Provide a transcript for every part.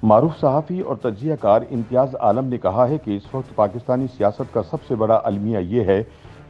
मारूफ सहाफ़ी और तज्ज़िया कार इम्तियाज़ आलम ने कहा है कि इस वक्त पाकिस्तानी सियासत का सबसे बड़ा अलमिया ये है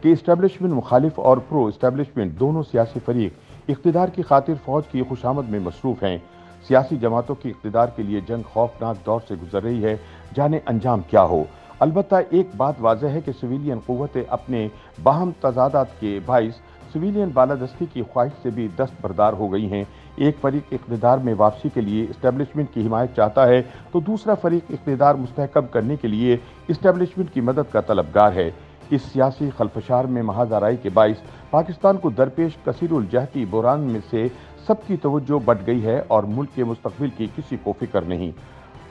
कि इस्टेब्लिशमेंट मुखालिफ और प्रो इस्टेब्लिशमेंट दोनों सियासी फरीक इक़्तिदार की खातिर फ़ौज की खुशामद में मसरूफ़ हैं। सियासी जमातों की इक़्तिदार के लिए जंग खौफनाक दौर से गुजर रही है, जाने अंजाम क्या हो। अलबत्ता एक बात वाज़ेह है कि सिविलियन क़ुव्वतें अपने बाहम तज़ादात के बाइस सिविलियन बालादस्ती की ख्वाहिश से भी दस्तबरदार हो गई हैं। एक फरीक इक़्तिदार में वापसी के लिए इस्टेब्लिशमेंट की हिमायत चाहता है तो दूसरा फरीक इक़्तिदार मुस्तहकम करने के लिए इस्टेब्लिशमेंट की मदद का तलबगार है। इस सियासी खलफशार में महाजराई के बाइस पाकिस्तान को दरपेश कसीरुल जहती बुरान में से सबकी तवज्जो बढ़ गई है और मुल्क के मुस्तकबिल की किसी को फिक्र नहीं।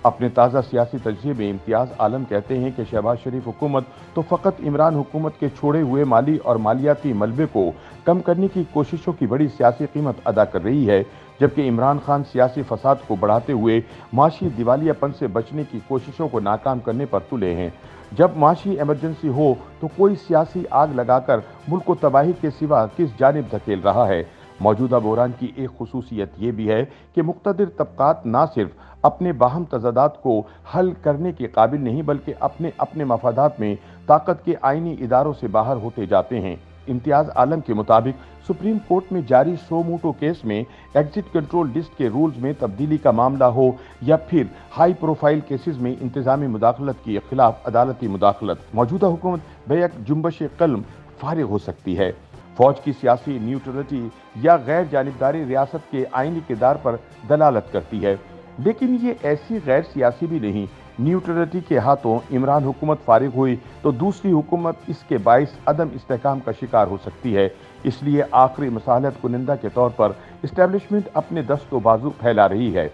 अपने ताज़ा सियासी तजज़िये में इम्तियाज़ आलम कहते हैं कि शहबाज शरीफ हुकूमत तो फ़कत इमरान हुकूमत के छोड़े हुए माली और मालियाती मलबे को कम करने की कोशिशों की बड़ी सियासी कीमत अदा कर रही है, जबकि इमरान खान सियासी फसाद को बढ़ाते हुए माशी दिवालियापन से बचने की कोशिशों को नाकाम करने पर तुले हैं। जब माशी इमरजेंसी हो तो कोई सियासी आग लगाकर मुल्क को तबाही के सिवा किस जानिब धकेल रहा है। मौजूदा बहरान की एक खुसूसियत यह भी है कि मुक़्तदिर तबक़ात ना सिर्फ अपने बाहम तज़ादात को हल करने के काबिल नहीं बल्कि अपने अपने मफादात में ताकत के आइनी इदारों से बाहर होते जाते हैं। इम्तियाज़ आलम के मुताबिक सुप्रीम कोर्ट में जारी शो मोटो केस में एग्जिट कंट्रोल लिस्ट के रूल्स में तब्दीली का मामला हो या फिर हाई प्रोफाइल केसेस में इंतजामी मुदाखलत के खिलाफ अदालती मुदाखलत, मौजूदा हुकूमत बेयक जुम्बश कलम फारिग हो सकती है। फौज की सियासी न्यूट्रलिटी या गैर जानिबदारी रियासत के आइनी किरदार पर दलालत करती है, लेकिन ये ऐसी गैर सियासी भी नहीं। न्यूट्रलिटी के हाथों इमरान हुकूमत फारिग हुई तो दूसरी हुकूमत इसके बाइस अदम इस्तेहकाम का शिकार हो सकती है। इसलिए आखिरी मसालत कुनिंदा के तौर पर इस्टेब्लिशमेंट अपने दस्तो बाजू फैला रही है।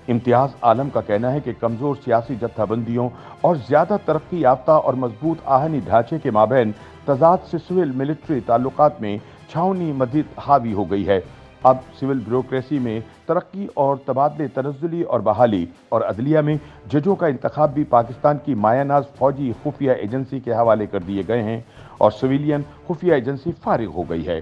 इम्तियाज़ आलम का कहना है कि कमज़ोर सियासी जत्थाबंदियों और ज़्यादा तरक्की याफ्ता और मजबूत आहनी ढांचे के माबैन तजाद से सिविल मिलिट्री ताल्लुकात में छावनी मज़ीद हावी हो गई है। अब सिविल ब्यूरोक्रेसी में तरक्की और तबादले तनज़्ज़ुली और बहाली और अदलिया में जजों का इंतखाब भी पाकिस्तान की मायानाज फौजी खुफिया एजेंसी के हवाले कर दिए गए हैं और सिविलियन खुफिया एजेंसी फारिग हो गई है।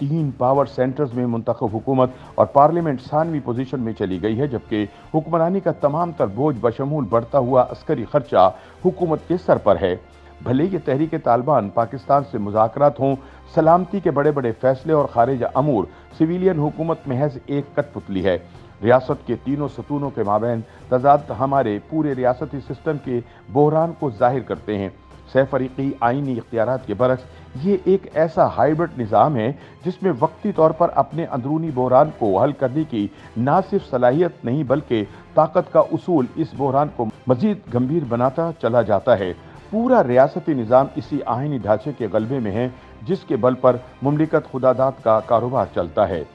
3 पावर सेंटर्स में मुंतखब हुकूमत और पार्लियामेंट 96वीं पोजीशन में चली गई है, जबकि हुक्मरानी का तमाम तर बोझ बशमूल बढ़ता हुआ अस्करी खर्चा हुकूमत के सर पर है। भले ये तहरीक तालिबान पाकिस्तान से मुज़ाकरात हों, सलामती के बड़े बड़े फैसले और खारिज अमूर सिविलियन हुकूमत महज एक कठपुतली है। रियासत के तीनों सतूनों के माबैन तजाद हमारे पूरे रियासती सिस्टम के बहरान को जाहिर करते हैं। सैफरीकी आइनी इख्तियारात के बरक्स ये एक ऐसा हाइब्रिड निज़ाम है जिसमें वक्ती तौर पर अपने अंदरूनी बहरान को हल करने की ना सिर्फ सलाहियत नहीं बल्कि ताकत का उसूल इस बहरान को मजीद गंभीर बनाता चला जाता है। पूरा रियासती निज़ाम इसी आइनी ढांचे के गलबे में है जिसके बल पर मुमलिकत खुदादात का कारोबार चलता है।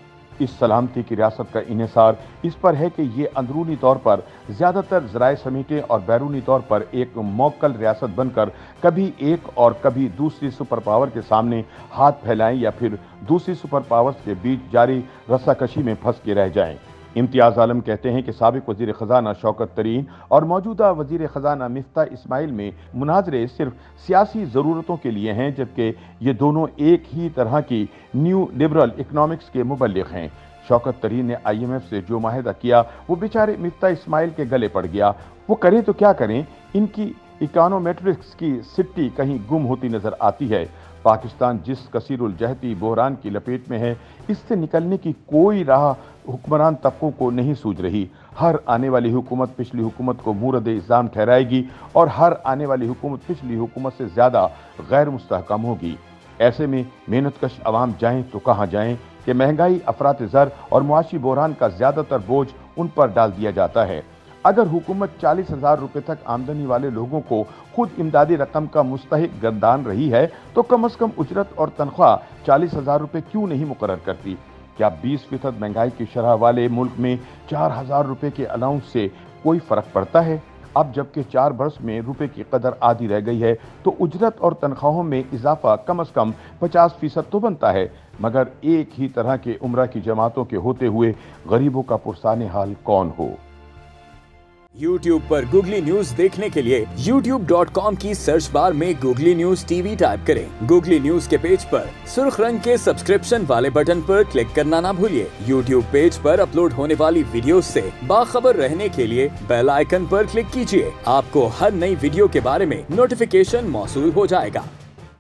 इस सलामती की रियासत का इन्हिसार इस पर है कि ये अंदरूनी तौर पर ज़्यादातर ज़राए समेटे और बैरूनी तौर पर एक मौक्कल रियासत बनकर कभी एक और कभी दूसरी सुपर पावर के सामने हाथ फैलाएं या फिर दूसरी सुपर पावर्स के बीच जारी रस्साकशी में फंस के रह जाएं। इम्तियाज़ आलम कहते हैं कि साबिक वज़ीर ख़ज़ाना शौकत तरीन और मौजूदा वज़ीर ख़ज़ाना मिफ्ता इस्माइल में मुनाजरे सिर्फ सियासी ज़रूरतों के लिए हैं, जबकि ये दोनों एक ही तरह की न्यू लिबरल इकनॉमिक्स के मुबल्लिग़ हैं। शौकत तरीन ने IMF से जो माहिदा किया वो बेचारे मिफ्ता इस्माइल के गले पड़ गया। वो करें तो क्या करें, इनकी इकोनोमेट्रिक्स की सिट्टी कहीं गुम होती नज़र आती है। पाकिस्तान जिस कसीरुल जहती बहरान की लपेट में है, इससे निकलने की कोई राह हुक्मरान तबकों को नहीं सूझ रही। हर आने वाली हुकूमत पिछली हुकूमत को मूरद इल्ज़ाम ठहराएगी और हर आने वाली हुकूमत पिछली हुकूमत से ज़्यादा गैर मुस्तहकम होगी। ऐसे में मेहनतकश अवाम जाएं तो कहाँ जाएं कि महंगाई, अफरात ज़र और मुआशी बहरान का ज़्यादातर बोझ उन पर डाल दिया जाता है। अगर हुकूमत 40,000 रुपये तक आमदनी वाले लोगों को खुद इमदादी रकम का मुस्तहिक गर्दान रही है तो कम अज़ कम उजरत और तनख्वाह 40,000 रुपये क्यों नहीं मुकर्रर करती? क्या 20% महंगाई की शरह वाले मुल्क में 4,000 रुपये के अलाउंस से कोई फ़र्क पड़ता है? अब जबकि 4 बरस में रुपए की कदर आधी रह गई है तो उजरत और तनख्वाहों में इजाफा कम अज़ कम 50% तो बनता है, मगर एक ही तरह के उम्रा की जमातों के होते हुए गरीबों का पुरसाने हाल कौन हो। YouTube पर गूगली न्यूज देखने के लिए youtube.com की सर्च बार में गूगली न्यूज टीवी टाइप करें। गूगली न्यूज के पेज पर सुर्ख रंग के सब्सक्रिप्शन वाले बटन पर क्लिक करना ना भूलिए। YouTube पेज पर अपलोड होने वाली वीडियोस से बाखबर रहने के लिए बेल आइकन पर क्लिक कीजिए। आपको हर नई वीडियो के बारे में नोटिफिकेशन मौसूल हो जाएगा।